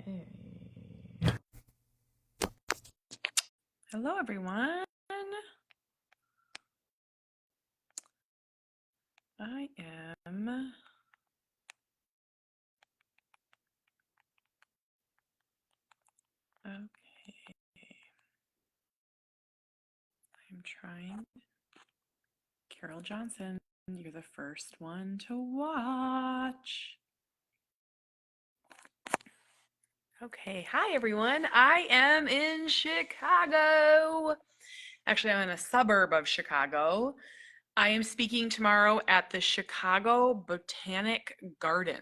Okay. Hello, everyone. I am okay. I'm trying. Carol Johnson, you're the first one to watch. Okay, hi everyone. I am in Chicago. Actually, I'm in a suburb of Chicago. I am speaking tomorrow at the Chicago Botanic Gardens.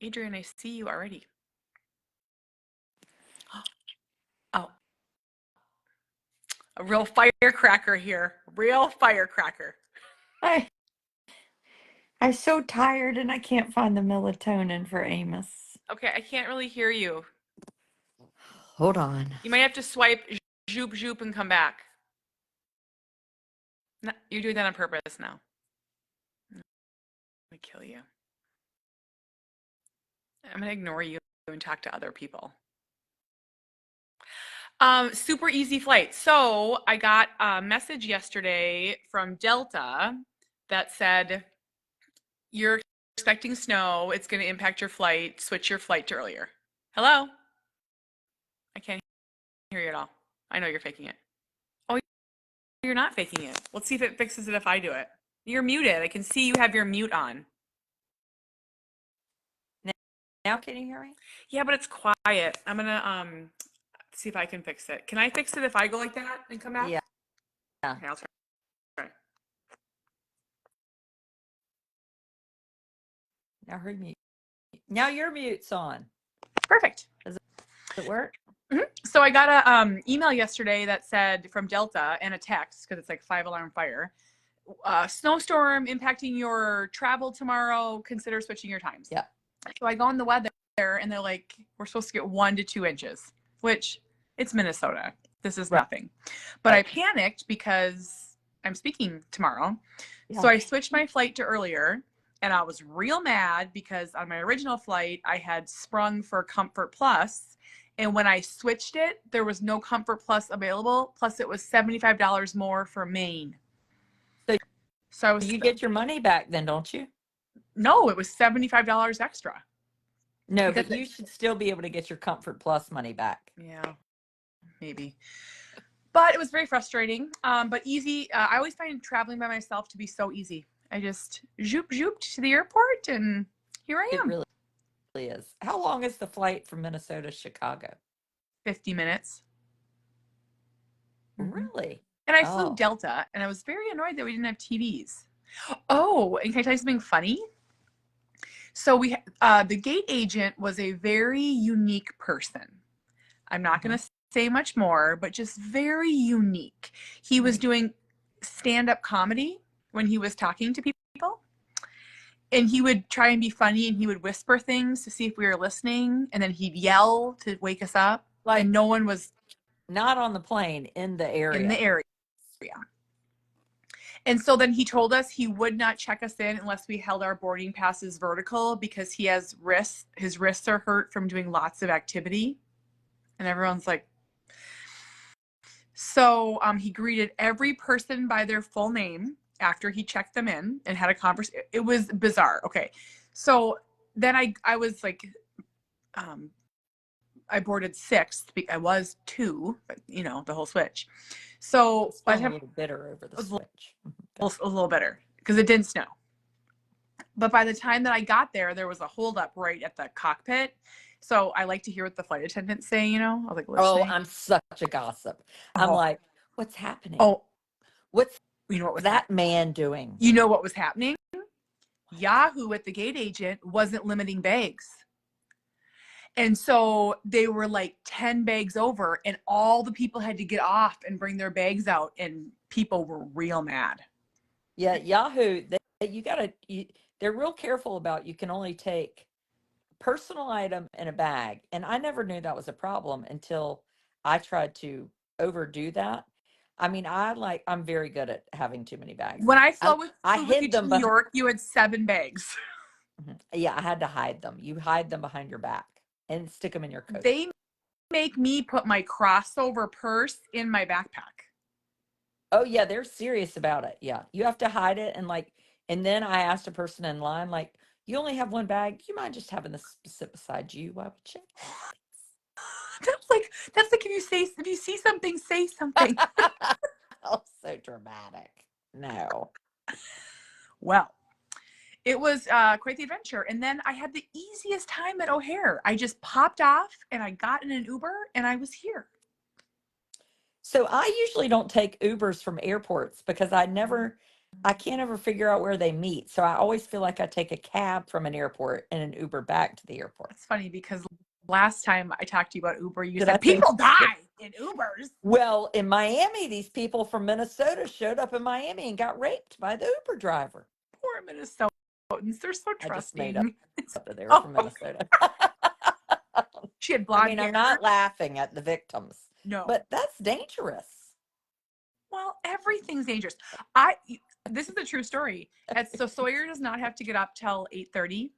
Adrian, I see you already. Oh, a real firecracker here. Real firecracker. I'm so tired and I can't find the melatonin for Amos. Okay, I can't really hear you. Hold on. You might have to swipe zoop zoop and come back. No, you're doing that on purpose now. I'm gonna kill you. I'm gonna ignore you and talk to other people. Super easy flight. So I got a message yesterday from Delta that said, you're expecting snow. It's going to impact your flight. Switch your flight to earlier. Hello? I can't hear you at all. I know you're faking it. Oh, you're not faking it. Let's see if it fixes it if I do it. You're muted. I can see you have your mute on. Now can you hear me? Yeah, but it's quiet. I'm going to see if I can fix it. Can I fix it if I go like that and come back? Yeah. Okay, I'll try. Now your mute's on. Perfect. Does it work? Mm-hmm. So I got a email yesterday that said from Delta and a text because it's like 5-alarm fire. Snowstorm impacting your travel tomorrow. Consider switching your times. Yeah. So I go on the weather and they're like, we're supposed to get 1 to 2 inches, which it's Minnesota. This is nothing. But I panicked because I'm speaking tomorrow. Yeah. So I switched my flight to earlier. And I was real mad because on my original flight, I had sprung for Comfort Plus. And when I switched it, there was no Comfort Plus available. Plus, it was $75 more for Maine. So you get your money back then, don't you? No, it was $75 extra. No, but you should still be able to get your Comfort Plus money back. Yeah, maybe. But it was very frustrating, but easy. I always find traveling by myself to be so easy. I just zooped to the airport and here I am. It really is. How long is the flight from Minnesota to Chicago? 50 minutes. Really? And I flew Delta, and I was very annoyed that we didn't have TVs. Oh, and can I tell you something funny? So the gate agent was a very unique person. I'm not going to say much more, but just very unique. He was doing stand-up comedy when he was talking to people. And he would try and be funny, and he would whisper things to see if we were listening, and then he'd yell to wake us up. Like, and no one was not on the plane, in the area. In the area. And so then he told us he would not check us in unless we held our boarding passes vertical because he has wrists. His wrists are hurt from doing lots of activity. And everyone's like, so he greeted every person by their full name after he checked them in and had a conversation. It was bizarre. Okay. So then I was like, I boarded 6th. I was 2, but you know, the whole switch. So by the time, a little bitter over the switch. A little bitter because it didn't snow. But by the time that I got there, there was a holdup right at the cockpit. So I like to hear what the flight attendants say, you know? I was like, listening. I'm such a gossip. I'm like, what's happening? What's that man doing? You know what was happening? Yahoo at the gate agent wasn't limiting bags. And so they were like 10 bags over, and all the people had to get off and bring their bags out, and people were real mad. Yeah, Yahoo, they're real careful about you can only take a personal item in a bag. And I never knew that was a problem until I tried to overdo that. I mean, I'm very good at having too many bags. When I flew with you to New York, you had 7 bags. Yeah, I had to hide them. You hide them behind your back. and stick them in your coat. They make me put my crossover purse in my backpack. Oh yeah, they're serious about it. Yeah. You have to hide it and like and then I asked a person in line, like, you only have one bag. Do you mind just having this sit beside you while we check? That's like if you see something, say something. Oh, so dramatic. No. Well, it was quite the adventure. And then I had the easiest time at O'Hare. I just popped off and I got in an Uber and I was here. So I usually don't take Ubers from airports because I can't ever figure out where they meet. So I always feel like I take a cab from an airport and an Uber back to the airport. It's funny because last time I talked to you about Uber, you Did I said think? people die in Ubers. Well, in Miami, these people from Minnesota showed up in Miami and got raped by the Uber driver. Poor Minnesotans. They're so I just made up trusting. that they were Oh, from Minnesota. she had I blonde mean, hair. I'm not laughing at the victims, No. but that's dangerous. Well, everything's dangerous. This is a true story. So Sawyer does not have to get up till 8:30.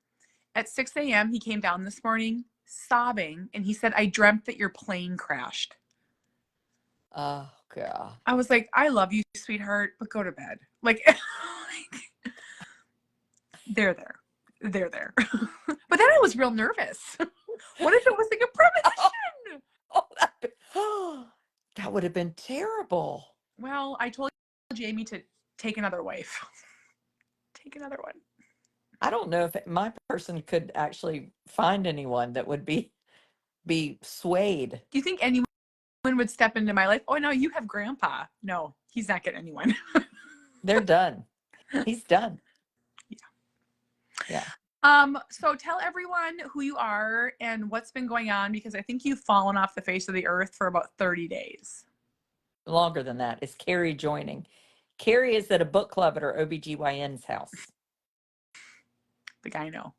At 6 a.m., he came down this morning sobbing, and he said, "I dreamt that your plane crashed." Oh, God. I was like, "I love you, sweetheart, but go to bed." Like, they're there. They're there. But then I was real nervous. What if it was like a premonition? That would have been terrible. Well, I told Jamie to take another wife. Take another one. I don't know if my person could actually find anyone that would be swayed. Do you think anyone would step into my life? Oh, no, you have grandpa. No, he's not getting anyone. They're done. He's done. Yeah. Yeah. So tell everyone who you are and what's been going on, because I think you've fallen off the face of the earth for about 30 days. Longer than that. Is Carrie joining? Carrie is at a book club at her OBGYN's house. The gyno.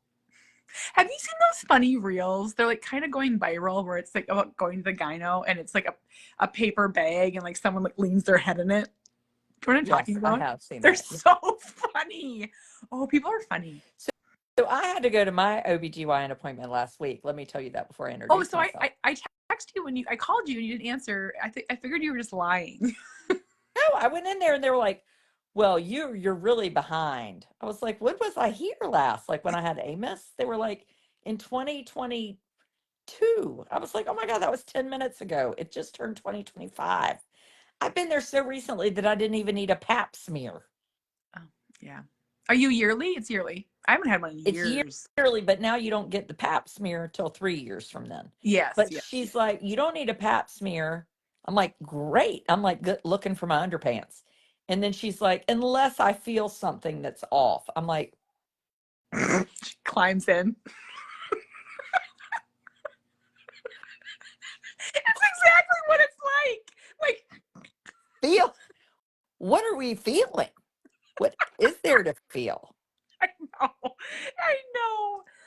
Have you seen those funny reels? They're like kind of going viral where it's like about going to the gyno and it's like a paper bag and like someone like leans their head in it. Do you know what I'm talking about? I have seen They're that. so funny. Oh, people are funny. So I had to go to my OBGYN appointment last week. Let me tell you that before I introduce so myself. I texted you when I called you and you didn't answer. I figured you were just lying. No, I went in there and they were like, well, you're really behind. I was like, when was I here last? Like when I had Amos? They were like, in 2022. I was like, oh my God, that was 10 minutes ago. It just turned 2025. I've been there so recently that I didn't even need a pap smear. Oh, yeah. Are you yearly? It's yearly. I haven't had one in years. It's yearly, but now you don't get the pap smear until 3 years from then. Yes. But yes, she's yes. like, you don't need a pap smear. I'm like, great. I'm like looking for my underpants. And then she's like, unless I feel something that's off. I'm like, She climbs in. It's exactly what it's like. feel. What are we feeling? What is there to feel? I know.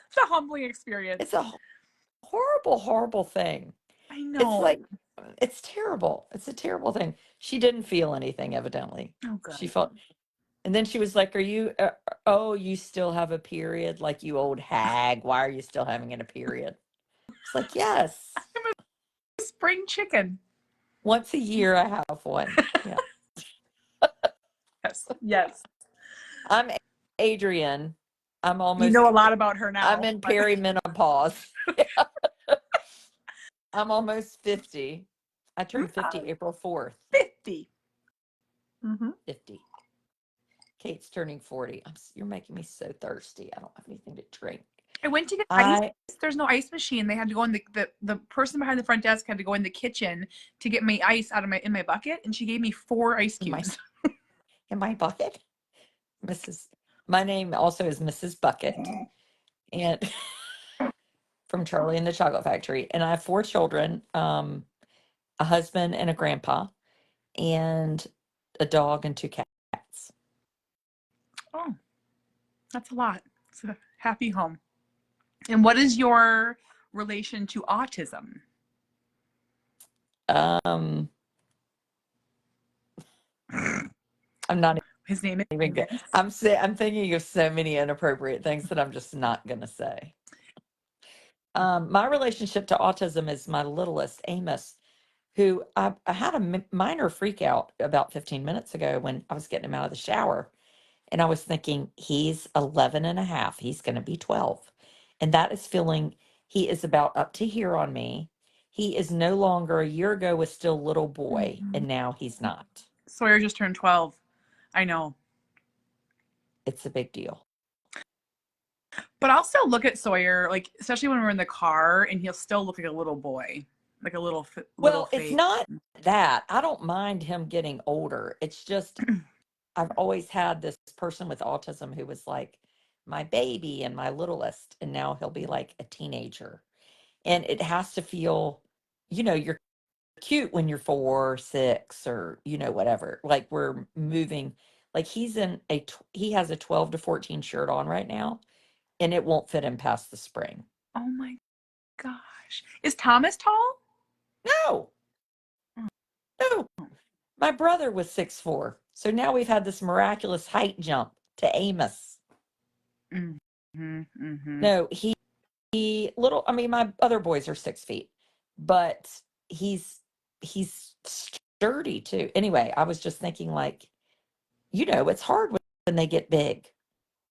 It's a humbling experience. It's a horrible, horrible thing. I know. It's like, it's terrible. It's a terrible thing. She didn't feel anything, evidently. Oh, good. She felt, and then she was like, are you, oh, you still have a period? Like, you old hag. Why are you still having a period? It's like, yes. I'm a spring chicken. Once a year, I have one. Yeah. Yes. Yes. I'm Adrian. I'm almost. You know a lot about her now. I'm in perimenopause. I'm almost 50. I turned 50 April 4th. 50. Mm-hmm. 50. Kate's turning 40. You're making me so thirsty. I don't have anything to drink. I went to get ice. There's no ice machine. They had to go in the person behind the front desk had to go in the kitchen to get me ice out of in my bucket, and she gave me 4 ice cubes. In my bucket? My name also is Mrs. Bucket. And from Charlie and the Chocolate Factory. And I have 4 children, a husband and a grandpa, and a dog and 2 cats. Oh, that's a lot. It's a happy home. And what is your relation to autism? I'm not His name is even good. I'm thinking of so many inappropriate things that I'm just not going to say. My relationship to autism is my littlest, Amos, who I had a minor freak out about 15 minutes ago when I was getting him out of the shower. And I was thinking, he's 11 and a half. He's going to be 12. And that is feeling he is about up to here on me. He is no longer, a year ago was still little boy, Mhm. and now he's not. Sawyer just turned 12. I know. It's a big deal. But I'll still look at Sawyer, like, especially when we're in the car, and he'll still look like a little boy, like a little Well, it's face. not that. I don't mind him getting older. It's just I've always had this person with autism who was like my baby and my littlest, and now he'll be like a teenager. And it has to feel, you're cute when you're 4 or 6 or, whatever. Like we're moving, like he has a 12 to 14 shirt on right now, and it won't fit him past the spring. Oh my gosh. Is Thomas tall? No, no. My brother was 6'4". So now we've had this miraculous height jump to Amos. Mm-hmm, mm-hmm. No, he little, I mean, my other boys are 6 feet, but he's sturdy too. Anyway, I was just thinking like, it's hard when they get big.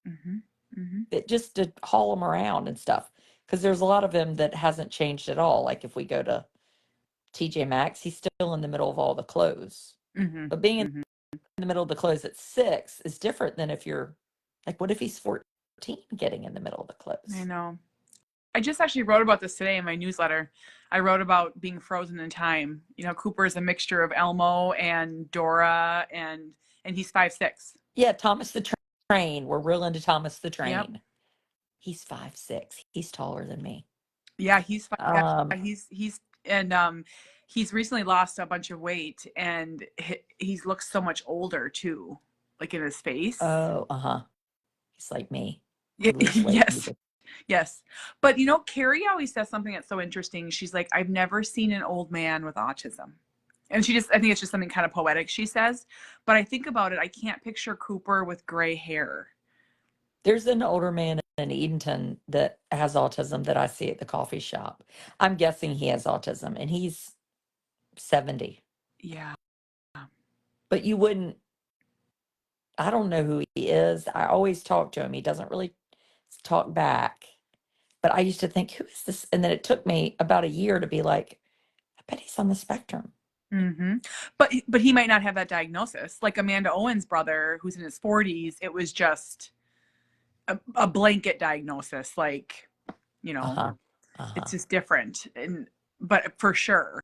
Mm-hmm, mm-hmm. It just to haul them around and stuff. Because there's a lot of him that hasn't changed at all. Like if we go to TJ Maxx, he's still in the middle of all the clothes. Mm-hmm. But being in Mm-hmm. the middle of the clothes at 6 is different than if you're like, what if he's 14 getting in the middle of the I clothes? know. I just actually wrote about this today in my newsletter. I wrote about being frozen in time. Cooper is a mixture of Elmo and Dora, and he's 5'6". Yeah, Thomas the Train. We're real into Thomas the Yep. Train. He's 5'6". He's taller than me. Yeah, yeah, Um, he's recently lost a bunch of weight, and he looks so much older too, like in his face. oh, uh-huh. He's like me. I lose weight. Yes. Yes. But Carrie always says something that's so interesting. She's like, I've never seen an old man with autism. And I think it's just something kind of poetic, she says. But I think about it, I can't picture Cooper with gray hair. There's an older man in Edenton that has autism that I see at the coffee shop. I'm guessing he has autism and he's 70. Yeah. But I don't know who he is. I always talk to him. He doesn't really talk back. But I used to think, who is this? And then it took me about a year to be like, I bet he's on the spectrum. Mm-hmm. But he might not have that diagnosis. Like Amanda Owen's brother, who's in his 40s, it was just a blanket diagnosis. Like, Uh-huh. Uh-huh. it's just different. But for sure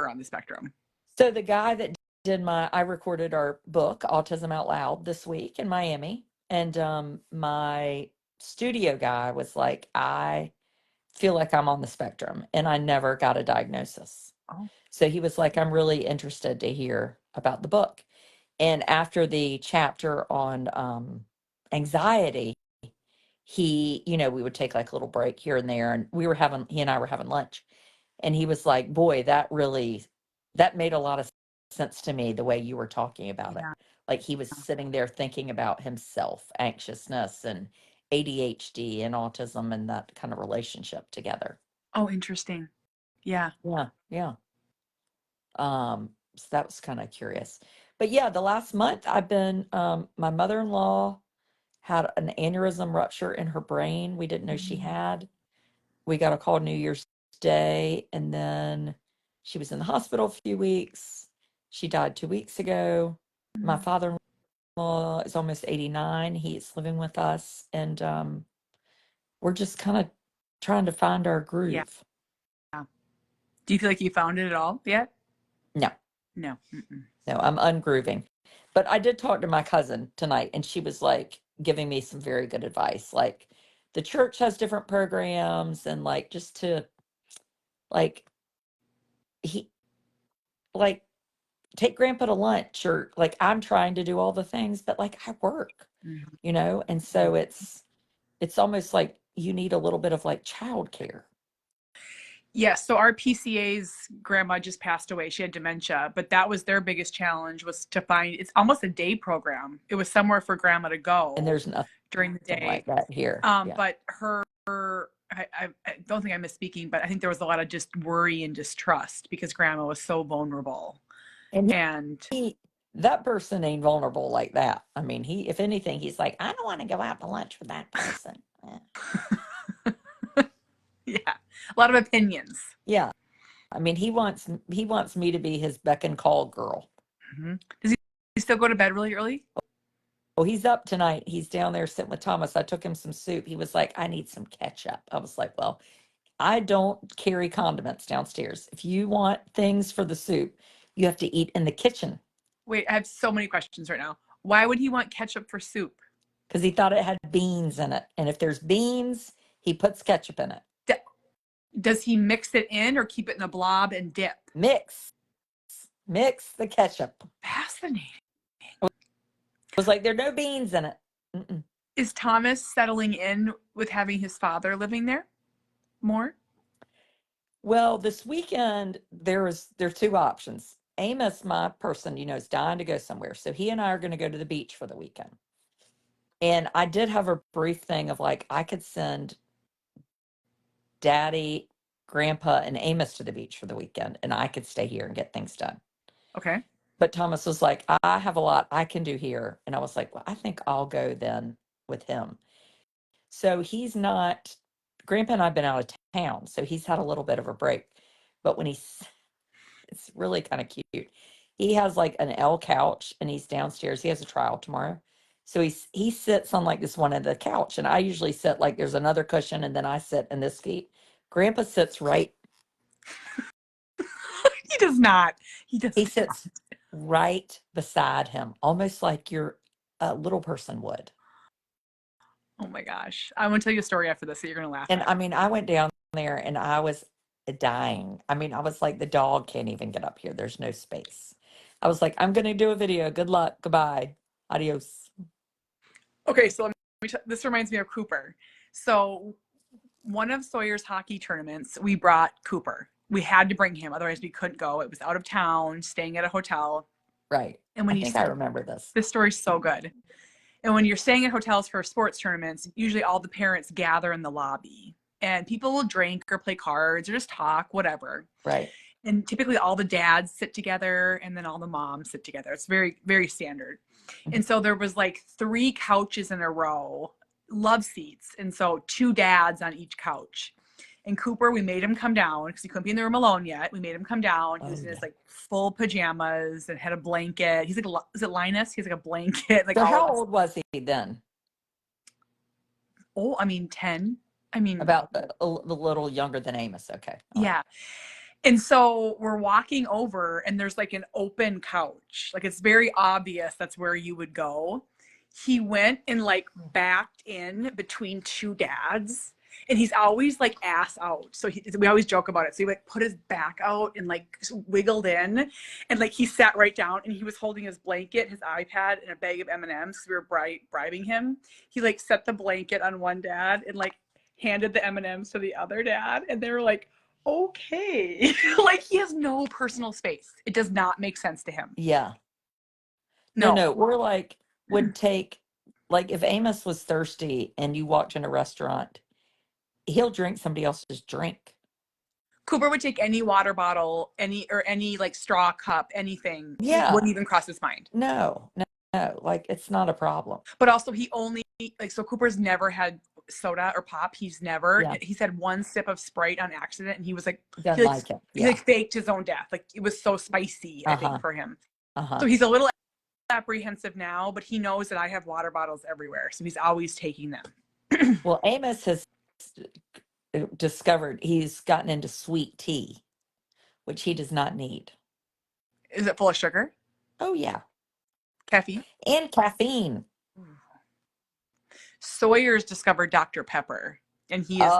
on the spectrum. So the guy that I recorded our book, Autism Out Loud, this week in Miami. And my studio guy was like, I feel like I'm on the spectrum and I never got a diagnosis. Oh. So he was like, I'm really interested to hear about the book. And after the chapter on anxiety, we would take like a little break here and there. And he and I were having lunch. And he was like, boy, that made a lot of sense to me, the way you were talking about it. Yeah. Like he was sitting there thinking about himself, anxiousness and ADHD and autism and that kind of relationship together. Oh, interesting. Yeah. Yeah. Yeah. So that was kind of curious. But yeah, the last month I've been, my mother-in-law had an aneurysm rupture in her brain. We didn't know she Mm-hmm. had. We got a call New Year's Day, and then she was in the hospital a few weeks. She died 2 weeks ago. My father-in-law is almost 89. He's living with us, and we're just kind of trying to find our Yeah. groove. Do you feel like you found it at all yet? No, No. Mm-mm. no, I'm ungrooving. But I did talk to my cousin tonight, and she was like giving me some very good advice. Like the church has different programs, and like just to like he like take grandpa to lunch, or like I'm trying to do all the things, but like I work, Mhm. and so it's almost like you need a little bit of like childcare. Yes. So our PCA's grandma just passed away. She had dementia, but that was their biggest challenge, was to find, it's almost a day program. It was somewhere for grandma to And go there's nothing during the day. like that here. Yeah. But her I don't think I'm misspeaking, but I think there was a lot of just worry and distrust because grandma was so vulnerable. And And he that person ain't vulnerable like that. I mean, if anything, he's like, I don't want to go out to lunch with that person. yeah, a lot of opinions. Yeah. I mean, he wants me to be his beck and call girl. Mm-hmm. Does he still go to bed really early? Oh, he's up tonight. He's down there sitting with Thomas. I took him some soup. He was like, I need some ketchup. I was like, well, I don't carry condiments downstairs. If you want things for the soup, you have to eat in the kitchen. Wait, I have so many questions right now. Why would he want ketchup for soup? Because he thought it had beans in it. And if there's beans, he puts ketchup in it. Does he mix it in or keep it in a blob and dip? Mix the ketchup. Fascinating. I was like, there are no beans in it. Mm-mm. Is Thomas settling in with having his father living there more? Well, this weekend there are two options. Amos, my person, is dying to go somewhere. So he and I are going to go to the beach for the weekend. And I did have a brief thing of like, I could send Daddy, Grandpa, and Amos to the beach for the weekend, and I could stay here and get things done. Okay. But Thomas was like, I have a lot I can do here. And I was like, well, I think I'll go then with him. So he's not, Grandpa and I've been out of town. So he's had a little bit of a break. But it's really kind of cute. He has like an L couch and he's downstairs. He has a trial tomorrow. So he sits on like this one end of the couch. And I usually sit like there's another cushion and then I sit in this seat. Grandpa sits right, He does not. he sits right beside him, almost like your little person would. Oh my gosh. I want to tell you a story after this that you're going to laugh And at. I mean, I went down there and I was dying. I mean, I was like, the dog can't even get up here. There's no space. I was like, I'm going to do a video. Good luck. Goodbye. Adios. Okay, so this reminds me of Cooper. So one of Sawyer's hockey tournaments, we brought Cooper. We had to bring him, otherwise we couldn't go. It was out of town, staying at a hotel. Right. And I when think I remember this. this story's so good. And when you're staying at hotels for sports tournaments, usually all the parents gather in the lobby and people will drink or play cards or just talk, whatever. Right. And typically all the dads sit together and then all the moms sit together. It's very, very standard. And so there was like 3 couches in a row, love seats. And so 2 dads on each couch. And Cooper, we made him come down because he couldn't be in the room alone yet. We made him come down. He was in his like full pajamas and had a blanket. He's like, is it Linus? He's like a blanket. Like So all how old was he then? Oh, I mean 10. I mean About a little younger than Amos. Okay. All yeah. And so we're walking over and there's like an open couch. Like it's very obvious that's where you would go. He went and like backed in between 2 dads and he's always like ass out. So we always joke about it. So he like put his back out and like wiggled in and like he sat right down and he was holding his blanket, his iPad and a bag of M&Ms because we were bribing him. He like set the blanket on one dad and like handed the M&Ms to the other dad and they were like, okay. Like he has no personal space. It does not make sense to him. Yeah. No. No. We're like, would take, like, if Amos was thirsty and you walked in a restaurant, he'll drink somebody else's drink. Cooper would take any water bottle, any like straw cup, anything. Yeah. Wouldn't even cross his mind. No. Like, it's not a problem. But also he only like so Cooper's never had soda or pop. He's had 1 sip of Sprite on accident and he was like Doesn't like it. he like faked his own death. Like it was so spicy, I think, for him. So he's a little apprehensive now, but he knows that I have water bottles everywhere. So he's always taking them. Well, Amos has discovered he's gotten into sweet tea, which he does not need. Is it full of sugar? Oh, yeah. Caffeine? And caffeine. Sawyer's discovered Dr. Pepper. And he is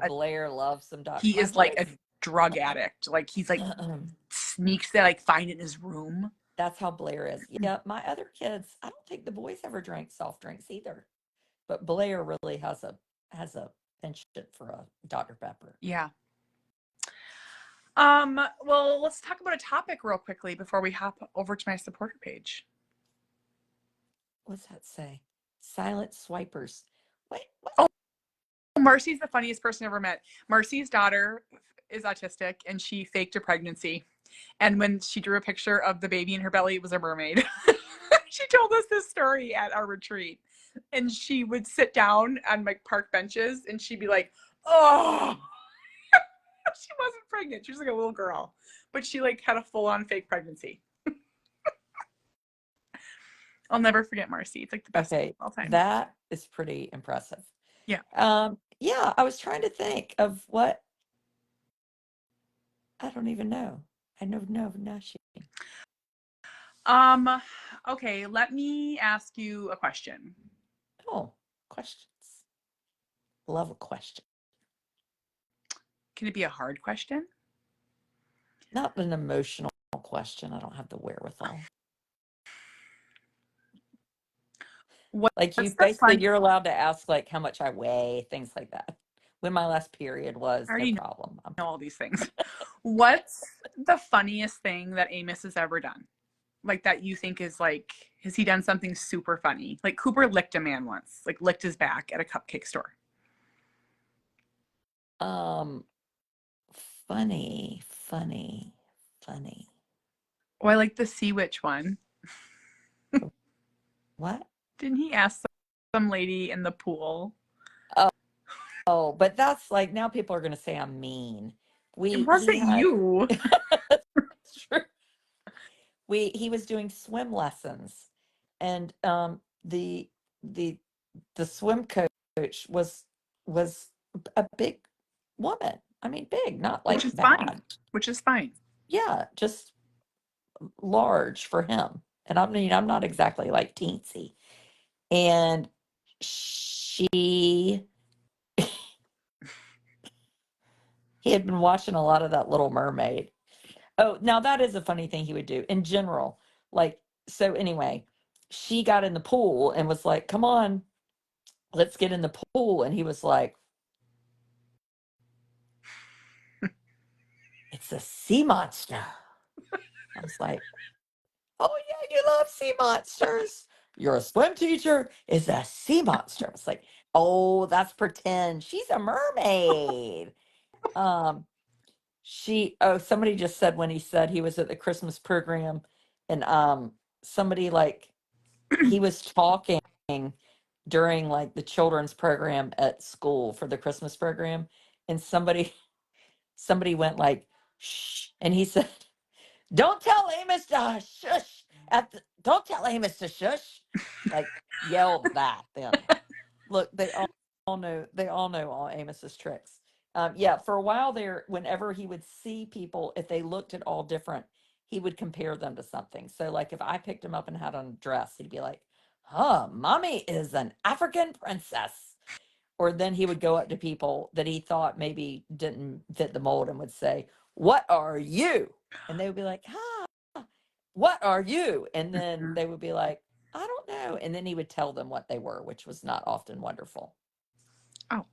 Blair loves some Dr. He is like a drug addict. Like he's like sneaks to like find it in his room. That's how Blair is. Yeah, my other kids, I don't think the boys ever drank soft drinks either. But Blair really has a penchant for a Dr. Pepper. Yeah. Well, let's talk about a topic real quickly before we hop over to my supporter page. What's that say? Silent swipers. What? Oh Marcy's the funniest person I've ever met. Marcy's daughter is autistic, and she faked a pregnancy. And when she drew a picture of the baby in her belly, it was a mermaid. She told us this story at our retreat. And she would sit down on like park benches, and she'd be like, "Oh," she wasn't pregnant. She was like a little girl, but she like had a full-on fake pregnancy. I'll never forget Marcy. It's like the best Okay, of all time. that is pretty impressive. Yeah. Yeah, I was trying to think of what I don't even know. I know nothing. Okay, let me ask you a question. Oh, questions. Love a question. Can it be a hard question? Not an emotional question. I don't have the wherewithal. Like you What's the basically fun? you're allowed to ask like how much I weigh, things like that. When my last period I was, no already problem. know all these things. What's the funniest thing that Amos has ever done? Like that you think is like, has he done something super funny? Like Cooper licked a man once, like licked his back at a cupcake store. Um funny. Oh, I like the sea witch one. What? Didn't he ask some lady in the pool? Oh, oh, but that's like now people are gonna say I'm mean. It He wasn't had you. true. He was doing swim lessons, and the the the swim coach was a big woman. I mean big, not Which like is fine. bad. Which is fine. Yeah, just large for him. And I mean I'm not exactly like teensy. And she he had been watching a lot of that Little Mermaid. Oh, now that is a funny thing he would do in general. Like, so anyway, she got in the pool and was like, come on, let's get in the pool. And he was like, it's a sea monster. I was like, oh, yeah, you love sea monsters. You're a swim teacher. It's a sea monster. I was like, oh, that's pretend. She's a mermaid. Um, somebody just said when he said he was at the Christmas program and somebody like he was talking during like the children's program at school for the Christmas program, and somebody went like shh, and he said, "Don't tell Amos to shush don't tell Amos to shush," like yelled that. Then look, they all know all Amos's tricks. Yeah, for a while there, whenever he would see people, if they looked at all different, he would compare them to something. So, like if I picked him up and had on a dress, he'd be like, "Huh, mommy is an African princess." Or then he would go up to people that he thought maybe didn't fit the mold and would say, "What are you?" And they would be like, "Huh, what are you?" And then Mhm. they would be like, "I don't know." And then he would tell them what they were, which was not often wonderful. Oh.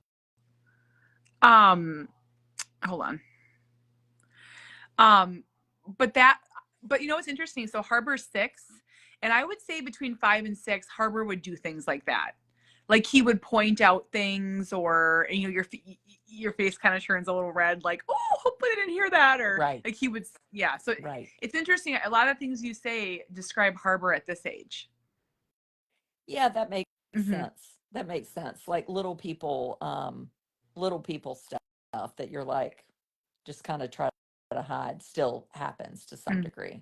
Um, hold on. Um, but that, but you know what's interesting? So Harbor's 6, and I would say between 5 and 6, Harbor would do things like that. Like he would point out things, or you know, your face kind of turns a little red, like, oh, hopefully I didn't hear that, or Right, like he would, yeah. So right. it's interesting. A lot of things you say describe Harbor at this age. Yeah, that makes Mm-hmm. sense. That makes sense. Like little people stuff that you're like just kind of try to hide still happens to some degree.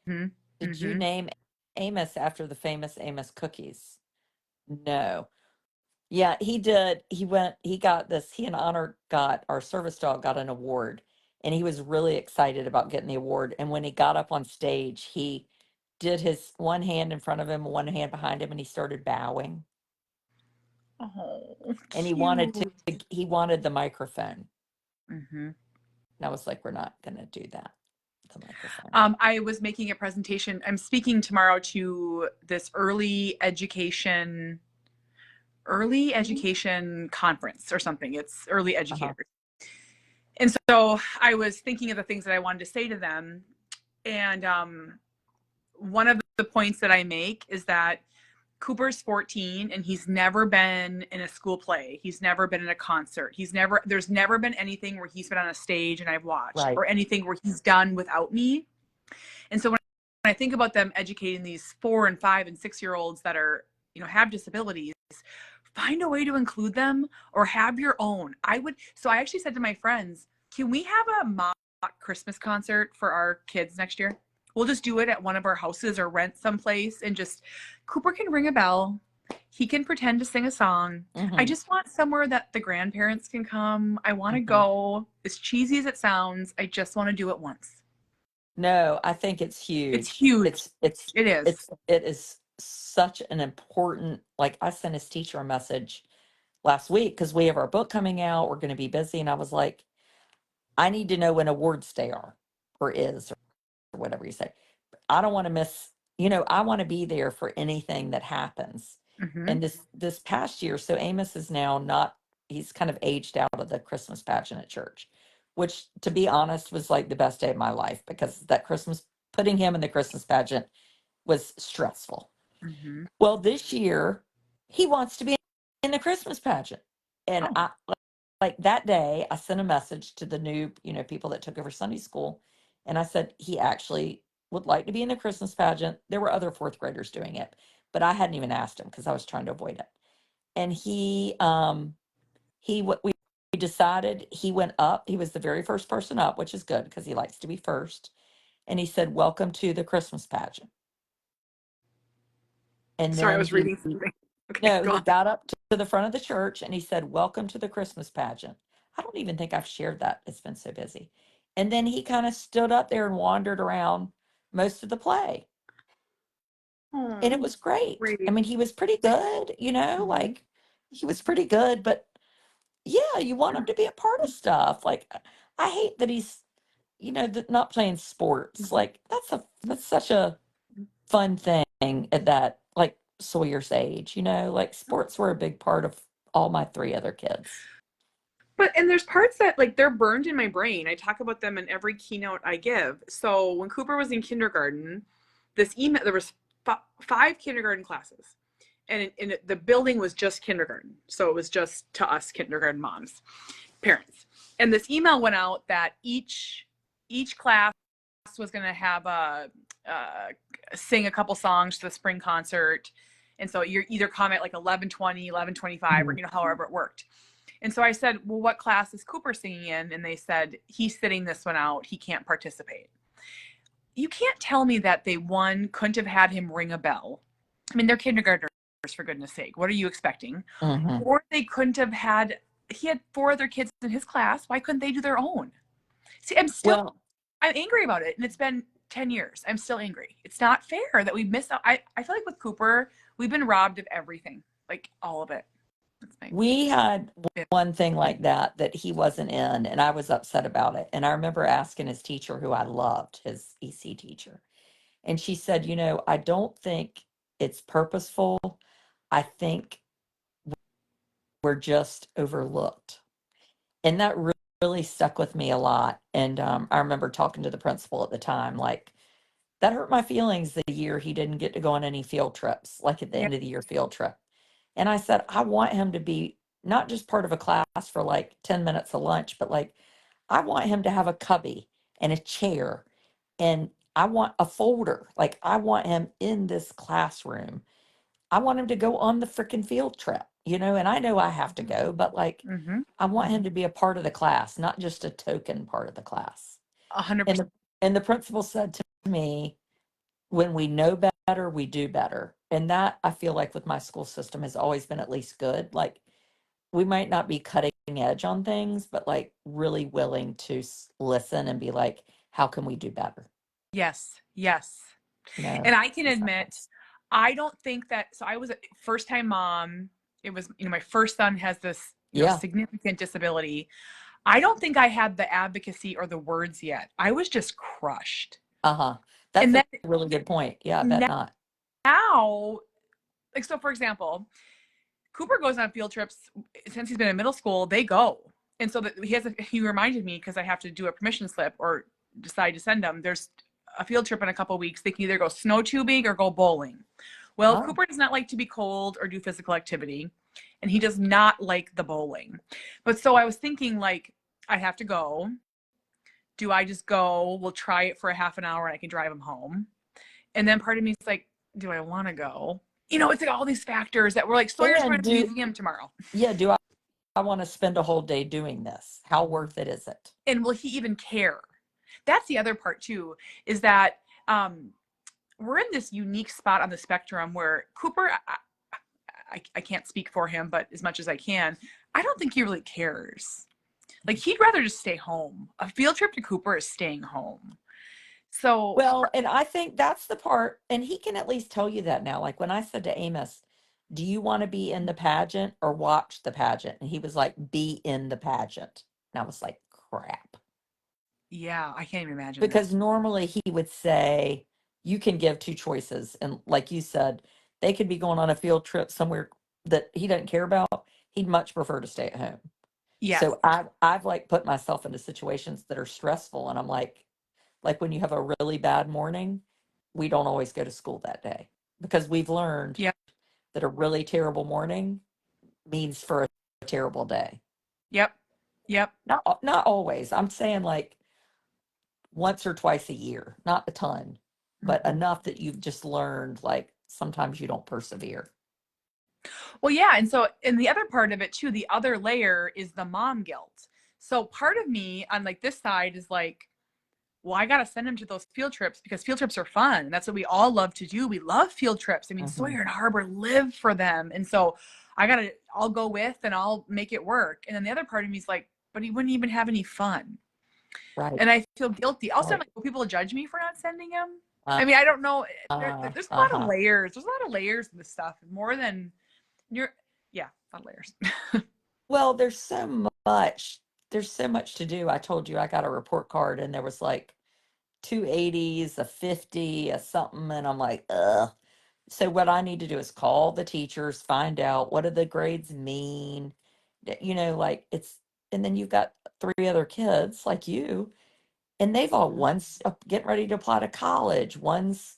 Mm-hmm. Did you Mm-hmm. name Amos after the famous Amos cookies? No. Yeah, he did. He got this, he and Honor got, our service dog got an award, and he was really excited about getting the award. And when he got up on stage, he did his one hand in front of him, one hand behind him, and he started bowing. Oh, And cute. he wanted the microphone. Mm-hmm. And I was like, we're not gonna do that. The microphone. I was making a presentation. I'm speaking tomorrow to this early education conference or something. It's early Uh-huh. educators. And so I was thinking of the things that I wanted to say to them. And one of the points that I make is that Cooper's 14 and he's never been in a school play. He's never been in a concert. There's never been anything where he's been on a stage and I've watched, Right. or anything where he's done without me. And so when I think about them educating these 4 and 5 and 6 year olds that are, have disabilities, find a way to include them or have your own. So I actually said to my friends, can we have a mock Christmas concert for our kids next year? We'll just do it at one of our houses or rent someplace, and just Cooper can ring a bell. He can pretend to sing a song. I Mm-hmm. just want somewhere that the grandparents can come. I want to Mm-hmm. go. As cheesy as it sounds, I just want to do it once. No, I think it's It's huge. huge. It It is. is such an important, like I sent his teacher a message last week because we have our book coming out. We're going to be busy. And I was like, I need to know when awards day are or is or whatever you say. I don't want to miss, I want to be there for anything that happens. Mm-hmm. And this past year, so Amos is now not, he's kind of aged out of the Christmas pageant at church, which to be honest was like the best day of my life because that Christmas, putting him in the Christmas pageant was stressful. Mm-hmm. Well, this year he wants to be in the Christmas pageant. And Oh, I like that day I sent a message to the new, people that took over Sunday school. And I said, he actually would like to be in the Christmas pageant. There were other fourth graders doing it, but I hadn't even asked him because I was trying to avoid it. And we decided he went up. He was the very first person up, which is good because he likes to be first. And he said, welcome to the Christmas pageant. And sorry, I then was reading something. Okay, no, go he on. got up to the front of the church and he said, welcome to the Christmas pageant. I don't even think I've shared that. It's been so busy. And then he kind of stood up there and wandered around most of the play. And it Oh, was great. I great. mean, he was pretty good, Mm-hmm. like he was pretty good, but yeah, you want him to be a part of stuff. Like I hate that he's, not playing sports. Like that's such a fun thing at that like Sawyer's age, like sports were a big part of all my three other kids. And there's parts that like they're burned in my brain. I talk about them in every keynote I give. So when Cooper was in kindergarten, there was 5 kindergarten classes, and the building was just kindergarten. So it was just to us kindergarten moms, parents. And this email went out that each class was going to have sing a couple songs to the spring concert. And so you're either come at like 11:20, 11:25, or Mhm. however it worked. And so I said, well, what class is Cooper singing in? And they said, he's sitting this one out. He can't participate. You can't tell me that they, one, couldn't have had him ring a bell. I mean, they're kindergartners, for goodness sake. What are you expecting? Mhm. Or they couldn't have he had 4 other kids in his class. Why couldn't they do their own? See, Well, I'm angry about it. And it's been 10 years. I'm still angry. It's not fair that we missed out. I feel like with Cooper, we've been robbed of everything, like all of it. That's my we had bit. one thing like that he wasn't in, and I was upset about it. And I remember asking his teacher, who I loved, his EC teacher, and she said, I don't think it's purposeful. I think we're just overlooked. And that really stuck with me a lot. And I remember talking to the principal at the time, like, that hurt my feelings the year he didn't get to go on any field trips, like at the Yeah. end of the year field trip. And I said, I want him to be not just part of a class for like 10 minutes of lunch, but like, I want him to have a cubby and a chair. And I want a folder. Like, I want him in this classroom. I want him to go on the freaking field trip, and I know I have to go, but like, Mm-hmm. I want him to be a part of the class, not just a token part of the class. And 100%. the principal said to me, when we know better, we do better. And that I feel like with my school system has always been at least good. Like we might not be cutting edge on things, but like really willing to listen and be like, how can we do better? Yes. Yes. You know, And I can things like admit, this. I don't think that. So I was a first time mom. It was, my first son has this, Yeah. significant disability. I don't think I had the advocacy or the words yet. I was just crushed. Uh-huh. That's And a then really good point. Yeah, I bet not. now, like, so for example, Cooper goes on field trips since he's been in middle school. They go, and so that he reminded me because I have to do a permission slip or decide to send them. There's a field trip in a couple of weeks. They can either go snow tubing or go bowling. Well, Oh, Cooper does not like to be cold or do physical activity, and he does not like the bowling. But so I was thinking, like, I have to go. Do I just go? We'll try it for a half an hour and I can drive him home. And then part of me is like, do I want to go? It's like all these factors that we're like, Sawyer's going and to the museum tomorrow. do I want to spend a whole day doing this? How worth it is it? And will he even care? That's the other part too, is that we're in this unique spot on the spectrum where Cooper, I can't speak for him, but as much as I can, I don't think he really cares. Like he'd rather just stay home. A field trip to Cooper is staying home. So Well, and I think that's the part, and he can at least tell you that now. Like when I said to Amos, do you want to be in the pageant or watch the pageant? And he was like, be in the pageant. And I was like, crap. yeah, I can't even imagine that. Because normally he would say, you can give two choices. And like you said, they could be going on a field trip somewhere that he doesn't care about. He'd much prefer to stay at home. Yes. So I've like put myself into situations that are stressful, and I'm like when you have a really bad morning, we don't always go to school that day because we've learned Yep. that a really terrible morning means for a terrible day. Yep. Yep. Not always. I'm saying like once or twice a year, not a ton, but Mhm. enough that you've just learned like sometimes you don't persevere. Well, yeah. And the other part of it too, the other layer is the mom guilt. So part of me on like this side is like, well, I got to send him to those field trips because field trips are fun. That's what we all love to do. We love field trips. I mean, Hmm. Sawyer and Harbor live for them. And so I'll go with and I'll make it work. And then the other part of me is like, but he wouldn't even have any fun. Right. And I feel guilty. Also, I'm Right. like, will people judge me for not sending him? Uh, I mean, I don't know. There's a lot of uh-huh. layers. There's a lot of layers in this stuff, more than you're. Yeah, a lot of layers. Well, there's so much to do. I told you I got a report card and there was like two 80s, a 50, a something, and I'm like, ugh. So what I need to do is call the teachers, find out what do the grades mean. Like it's, and then you've got three other kids like you, and they've all one's getting ready to apply to college, one's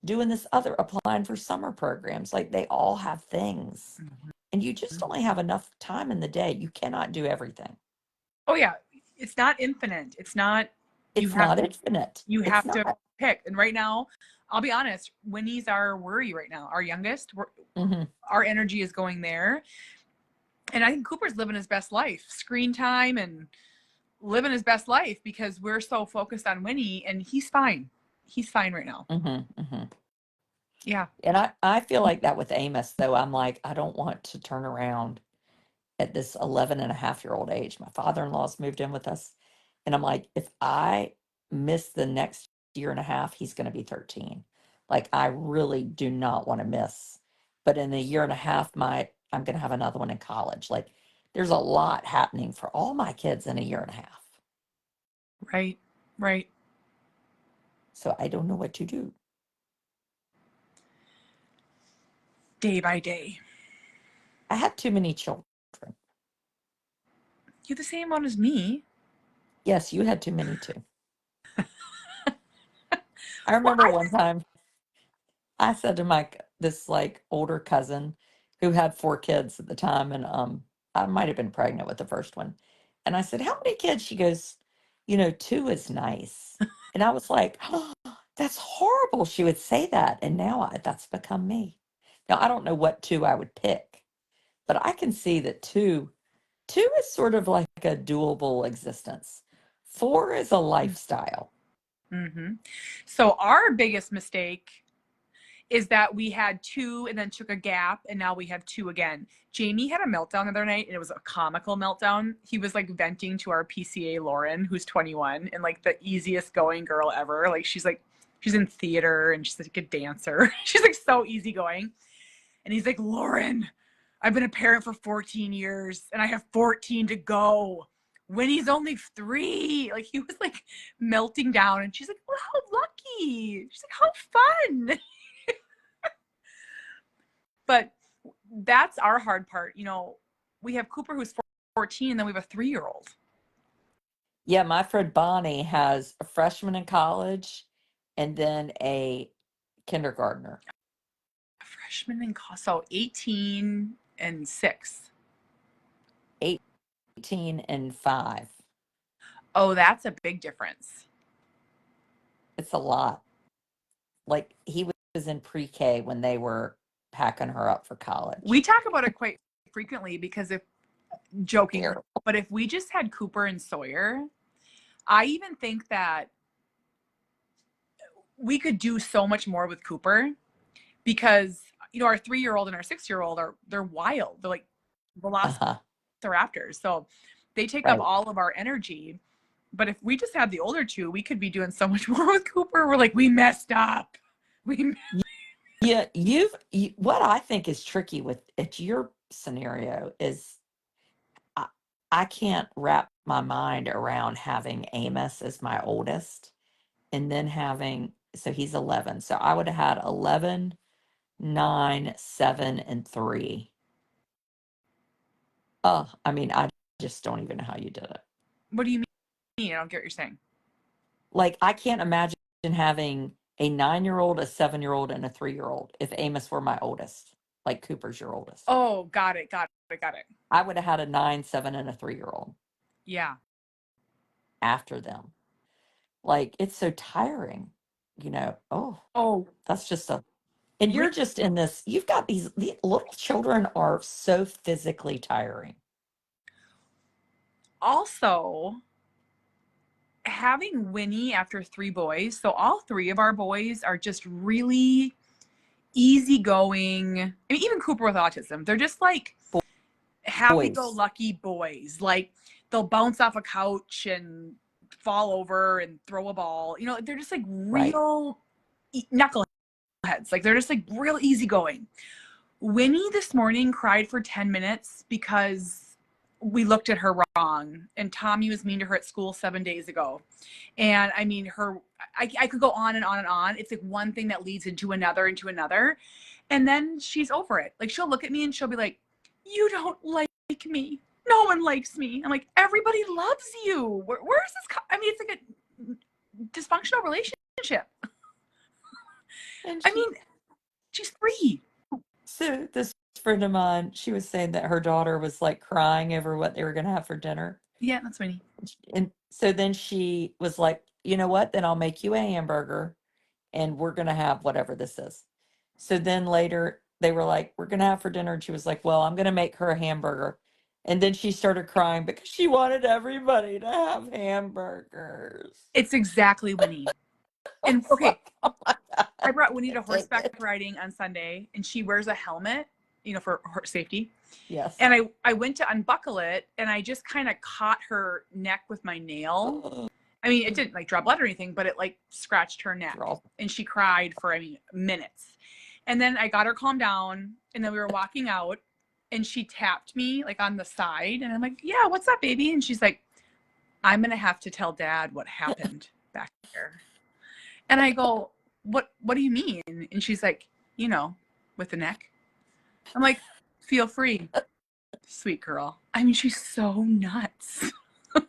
doing this other applying for summer programs. Like they all have things, and you just only have enough time in the day. You cannot do everything. Oh yeah, it's not infinite. It's not. You It's have not infinite. you It's have to not. pick. And right now, I'll be honest. Winnie's our worry right now. Our youngest. Hmm. Our energy is going there, and I think Cooper's living his best life, screen time and living his best life because we're so focused on Winnie, and he's fine. He's fine right now. Hmm. Hmm. Yeah. And I feel like that with Amos, though. I'm like, I don't want to turn around at this 11 and a half year old age. My father in law's moved in with us. And I'm like, if I miss the next year and a half, he's going to be 13. Like, I really do not want to miss. But in a year and a half, I'm going to have another one in college. Like, there's a lot happening for all my kids in a year and a half. Right. Right. So I don't know what to do. Day by day. I have too many children. You're the same one as me. Yes, you had too many too. I Well, remember one time I said to this like older cousin who had four kids at the time, and I might have been pregnant with the first one. And I said, "How many kids?" She goes, "Two is nice." And I was like, "Oh, that's horrible." She would say that, and now that's become me. Now I don't know what two I would pick, but I can see that two is sort of like a doable existence. Four is a lifestyle. Mm-hmm. So our biggest mistake is that we had two and then took a gap and now we have two again. Jamie had a meltdown the other night and it was a comical meltdown. He was like venting to our PCA Lauren, who's 21 and like the easiest going girl ever. Like she's in theater and she's like a dancer. She's like so easygoing. And he's like, Lauren, I've been a parent for 14 years and I have 14 to go. Winnie's only 3. Like he was like melting down and she's like, well, how lucky. She's like, how fun. But that's our hard part. We have Cooper who's 14 and then we have a 3-year-old. Yeah, my friend Bonnie has a freshman in college and then a kindergartner. freshman in college, so 18 and 6. 18 and 5. Oh, that's a big difference. It's a lot. Like he was in pre-K when they were packing her up for We college. talk about it quite frequently because if jokingly, Terrible. but if we just had Cooper and Sawyer, I even think that we could do so much more with Cooper because our 3-year-old and our 6-year-old they're wild. They're like Uh-huh. velociraptors. So they take up Right. all of our energy. But if we just had the older two, we could be doing so much more with Cooper. We're like, we messed up. We Yeah, what I think is tricky with your scenario is I, I can't wrap my mind around having Amos as my oldest and then having, so he's 11. So I would have had 11, 9, 7, and 3. Oh, I mean, I just don't even know how you did it. What do you mean? I don't get what you're saying. Like, I can't imagine having a 9-year-old, a 7-year-old, and a 3-year-old if Amos were my oldest, like Cooper's your oldest. Oh, got it. I would have had a 9, 7, and a 3-year-old Yeah. after them. Like, it's so tiring, Oh, Oh, that's just a, and re- you're just in this, you've got the little children are so physically tiring. also having Winnie after 3 boys. So all 3 of our boys are just really easygoing. I mean, even Cooper with autism, they're just like Boys, happy-go-lucky boys. Like they'll bounce off a couch and fall over and throw a ball. They're just like right? real knuckleheads. Like they're just like real easygoing. Winnie this morning cried for 10 minutes because we looked at her wrong and Tommy was mean to her at school 7 days ago. And I mean, I could go on and on and on. It's like one thing that leads into another, into another. And then she's over it. Like she'll look at me and she'll be like, you don't like me. No one likes me. I'm like, everybody loves you. Where is this? I mean, it's like a dysfunctional relationship. And I mean, she's 3. so this friend of mine, she was saying that her daughter was like crying over what they were going to have for dinner. Yeah, that's Winnie. And so then she was like, you know what? Then I'll make you a hamburger and we're going to have whatever this is. So then later they were like, we're going to have for dinner. And she was like, well, I'm going to make her a hamburger. And then she started crying because she wanted everybody to have hamburgers. It's exactly Winnie. I And was like, okay, oh my God, I brought I Winnie to can't take horseback it. riding on Sunday, and she wears a helmet, for safety. Yes. And I went to unbuckle it, and I just kind of caught her neck with my nail. I mean, it didn't like draw blood or anything, but it like scratched her neck, Draw. and she cried for minutes. And then I got her calmed down, and then we were walking out, and she tapped me like on the side, and I'm like, "Yeah, what's up, baby?" And she's like, "I'm gonna have to tell Dad what happened back there." And I go, what do you mean? And she's like, with the neck. I'm like, feel free, sweet girl. I mean, she's so nuts.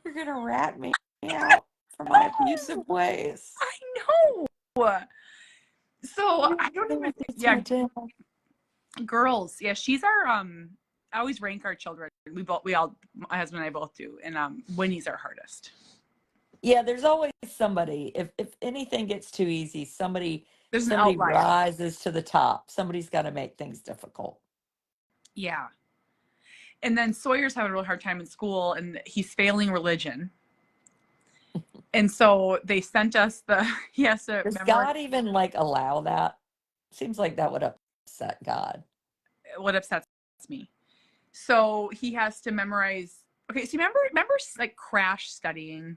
You're going to rat me out for my abusive ways. I know. So You I don't never even, gets yeah, my tail. girls. Yeah, she's our, I always rank our children. We all, my husband and I both do. And Winnie's our hardest. Yeah, there's always somebody. If anything gets too easy, There's an somebody outlier. rises to the top. Somebody's got to make things difficult. Yeah. And then Sawyer's having a real hard time in school and he's failing religion. And so they sent us he has to Does memorize. God even like allow that? Seems like that would upset God. What upsets me. So he has to memorize. Okay, so remember like crash studying.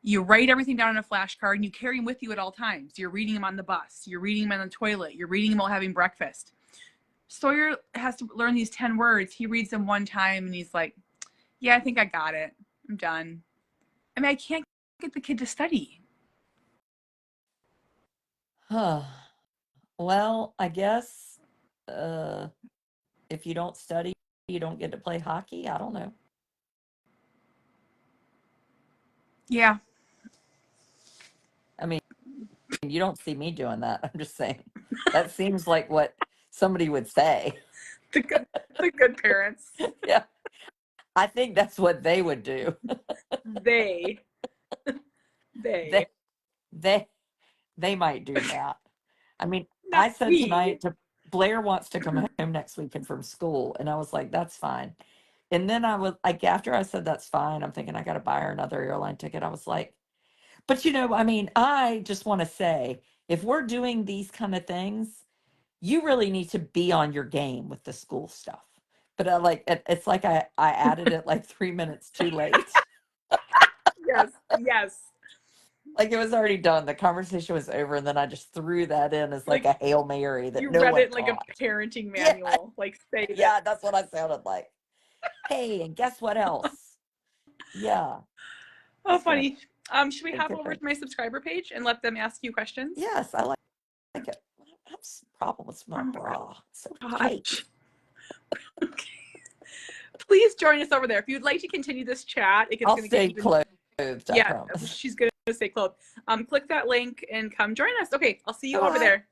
You write everything down on a flashcard and you carry them with you at all times. You're reading them on the bus. You're reading them on the toilet. You're reading them while having breakfast. Sawyer has to learn these 10 words. He reads them one time and he's like, "Yeah, I think I got it. I'm done." I mean, I can't get the kid to study. Well, I guess uh, if you don't study, you don't get to play hockey. I don't know. Yeah. I mean, you don't see me doing that. I'm just saying that seems like what somebody would say. The good, the good parents. Yeah. I think that's what they would do. They, They they, they they might do that. I mean, not I said we. tonight to Blair wants to come home next weekend from school, and I was like, that's fine. And then I was like, after I said that's fine, I'm thinking I got to buy her another airline ticket. I was like, but I mean, I just want to say, if we're doing these kind of things, you really need to be on your game with the school stuff. But it's like I added it like 3 minutes too late. Yes, yes. Like it was already done. The conversation was over, and then I just threw that in as like Like a Hail Mary that you no read one it like a caught. parenting Yeah, manual. Like say this. yeah, that's what I sounded like. Hey, and guess what else? Yeah, Oh, it's been funny. Should we a hop good over break. to my subscriber page and let them ask you questions? Yes, I like it. I have a problem with my Oh bra. It's so gosh. tight. Okay. Please join us over there. If you'd like to continue this chat, it's I'll going to get stay even. clothed, I Yeah, promise. she's going to stay close. Click that link and come join us. Okay, I'll see you over Bye. there.